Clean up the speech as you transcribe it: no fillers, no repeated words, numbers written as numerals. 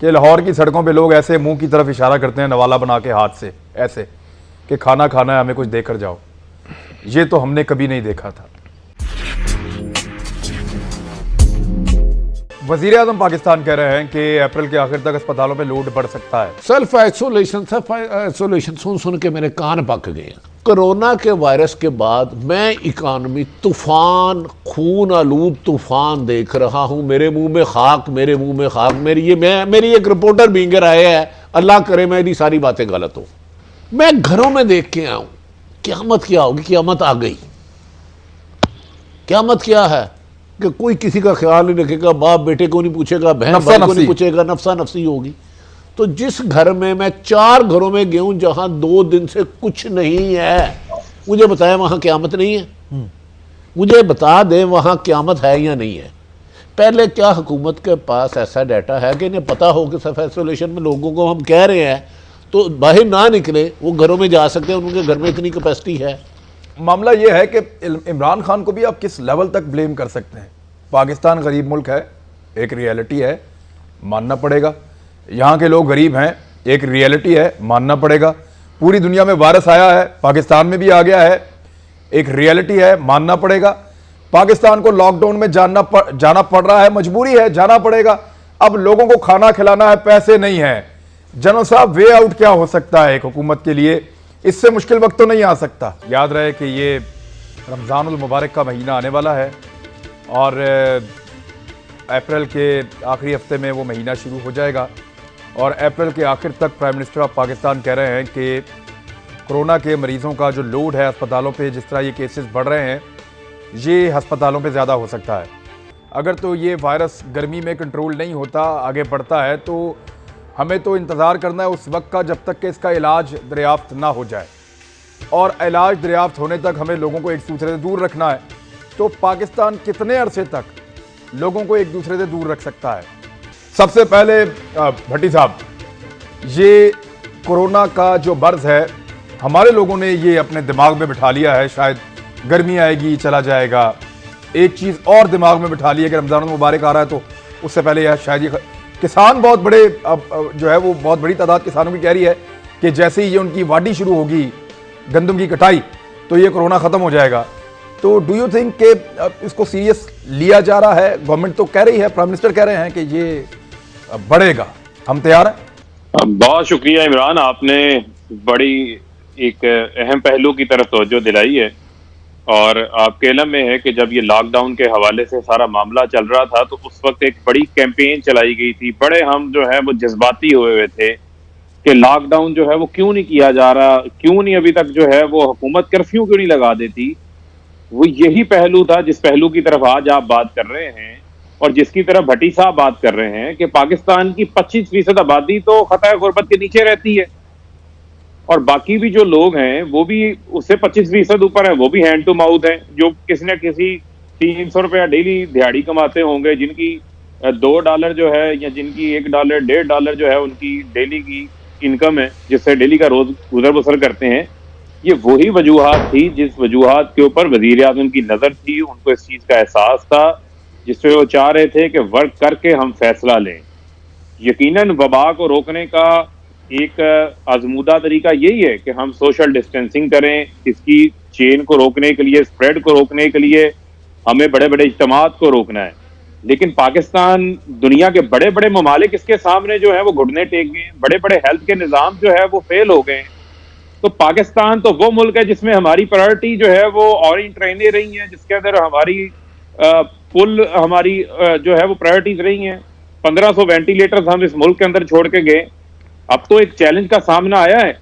کہ لاہور کی سڑکوں پہ لوگ ایسے منہ کی طرف اشارہ کرتے ہیں نوالا بنا کے ہاتھ سے ایسے کہ کھانا کھانا ہے ہمیں کچھ دے کر جاؤ. یہ تو ہم نے کبھی نہیں دیکھا تھا. وزیر اعظم پاکستان کہہ رہے ہیں کہ اپریل کے آخر تک اسپتالوں پہ لوڈ بڑھ سکتا ہے. سیلف آئسولیشن سن کے میرے کان پک گئے. کرونا کے وائرس کے بعد میں اکانومی طوفان، خون آلود طوفان دیکھ رہا ہوں. میرے منہ میں خاک، میرے منہ میں خاک. میری ایک رپورٹر بینگر آئے ہے، اللہ کرے میری ساری باتیں غلط ہو. میں گھروں میں دیکھ کے آؤں قیامت کیا ہوگی. قیامت آ گئی. قیامت کیا ہے کہ کوئی کسی کا خیال نہیں رکھے گا، باپ بیٹے کو نہیں پوچھے گا، بہن بھائی کو نہیں پوچھے گا، نفسا نفسی ہوگی. تو جس گھر میں 4 گھروں میں گیا ہوں جہاں 2 دن سے کچھ نہیں ہے، مجھے بتایا وہاں قیامت نہیں ہے. مجھے بتا دیں وہاں قیامت ہے یا نہیں ہے. پہلے کیا حکومت کے پاس ایسا ڈیٹا ہے کہ انہیں پتا ہو کہ سیلف آئسولیشن میں لوگوں کو ہم کہہ رہے ہیں تو باہر نہ نکلے، وہ گھروں میں جا سکتے ہیں، ان کے گھر میں اتنی کیپیسٹی ہے. معاملہ یہ ہے کہ عمران خان کو بھی آپ کس لیول تک بلیم کر سکتے ہیں. پاکستان غریب ملک ہے، ایک ریئلٹی ہے، ماننا پڑے گا. یہاں کے لوگ غریب ہیں، ایک ریئلٹی ہے، ماننا پڑے گا. پوری دنیا میں وائرس آیا ہے، پاکستان میں بھی آ گیا ہے، ایک ریئلٹی ہے، ماننا پڑے گا. پاکستان کو لاک ڈاؤن میں جانا پڑ رہا ہے، مجبوری ہے، جانا پڑے گا. اب لوگوں کو کھانا کھلانا ہے، پیسے نہیں ہیں. جنرل صاحب، وے آؤٹ کیا ہو سکتا ہے ایک حکومت کے لیے؟ اس سے مشکل وقت تو نہیں آ سکتا. یاد رہے کہ یہ رمضان المبارک کا مہینہ آنے والا ہے اور اپریل کے آخری ہفتے میں وہ مہینہ شروع ہو جائے گا. اور اپریل کے آخر تک پرائم منسٹر آف پاکستان کہہ رہے ہیں کہ کرونا کے مریضوں کا جو لوڈ ہے ہسپتالوں پہ، جس طرح یہ کیسز بڑھ رہے ہیں، یہ ہسپتالوں پہ زیادہ ہو سکتا ہے. اگر تو یہ وائرس گرمی میں کنٹرول نہیں ہوتا، آگے بڑھتا ہے، تو ہمیں تو انتظار کرنا ہے اس وقت کا جب تک کہ اس کا علاج دریافت نہ ہو جائے. اور علاج دریافت ہونے تک ہمیں لوگوں کو ایک دوسرے سے دور رکھنا ہے. تو پاکستان کتنے عرصے تک لوگوں کو ایک دوسرے سے دور رکھ سکتا ہے؟ سب سے پہلے بھٹی صاحب، یہ کرونا کا جو مرض ہے، ہمارے لوگوں نے یہ اپنے دماغ میں بٹھا لیا ہے، شاید گرمی آئے گی چلا جائے گا. ایک چیز اور دماغ میں بٹھا لی ہے کہ رمضان المبارک آ رہا ہے، تو اس سے پہلے شاید یہ کسان بہت بڑے جو ہے وہ بہت بڑی تعداد کسانوں کی کہہ رہی ہے کہ جیسے ہی یہ ان کی واڈی شروع ہوگی گندم کی کٹائی تو یہ کرونا ختم ہو جائے گا. تو ڈو یو تھنک کہ اس کو سیریس لیا جا رہا ہے؟ گورنمنٹ تو کہہ رہی ہے، پرائم منسٹر کہہ رہے ہیں کہ یہ بڑھے گا، ہم تیار ہیں. بہت شکریہ عمران، آپ نے بڑی ایک اہم پہلو کی طرف توجہ دلائی ہے. اور آپ کے علم میں ہے کہ جب یہ لاک ڈاؤن کے حوالے سے سارا معاملہ چل رہا تھا تو اس وقت ایک بڑی کیمپین چلائی گئی تھی. بڑے ہم جو ہے وہ جذباتی ہوئے تھے کہ لاک ڈاؤن جو ہے وہ کیوں نہیں کیا جا رہا، کیوں نہیں ابھی تک جو ہے وہ حکومت کرفیو کیوں نہیں لگا دیتی. وہ یہی پہلو تھا جس پہلو کی طرف آج آپ بات کر رہے ہیں اور جس کی طرف بھٹی صاحب بات کر رہے ہیں کہ پاکستان کی 25% آبادی تو خطۂ غربت کے نیچے رہتی ہے اور باقی بھی جو لوگ ہیں وہ بھی اس سے 25% اوپر ہیں، وہ بھی ہینڈ ٹو ماؤتھ ہیں، جو کسی نہ کسی 300 روپیہ ڈیلی دیہاڑی کماتے ہوں گے، جن کی $2 جو ہے یا جن کی $1 $1.5 جو ہے ان کی ڈیلی کی انکم ہے، جس سے ڈیلی کا روز گزر بسر کرتے ہیں. یہ وہی وجوہات تھی جس وجوہات کے اوپر وزیر اعظم کی نظر تھی. ان کو اس چیز کا احساس تھا جس پہ وہ چاہ رہے تھے کہ ورک کر کے ہم فیصلہ لیں. یقیناً وبا کو روکنے کا ایک آزمودہ طریقہ یہی ہے کہ ہم سوشل ڈسٹینسنگ کریں. اس کی چین کو روکنے کے لیے، اسپریڈ کو روکنے کے لیے ہمیں بڑے بڑے اجتماعات کو روکنا ہے. لیکن پاکستان، دنیا کے بڑے بڑے ممالک اس کے سامنے جو ہے وہ گھٹنے ٹیک گئے. بڑے بڑے ہیلتھ کے نظام جو ہے وہ فیل ہو گئے. تو پاکستان تو وہ ملک ہے جس میں ہماری پرائرٹی جو ہے وہ اورنج ٹرینیں رہی ہیں، جس کے اندر ہماری ہماری جو ہے وہ پرائرٹیز رہی ہیں. 1500 وینٹیلیٹرز ہم اس ملک کے اندر چھوڑ کے گئے. اب تو ایک چیلنج کا سامنا آیا ہے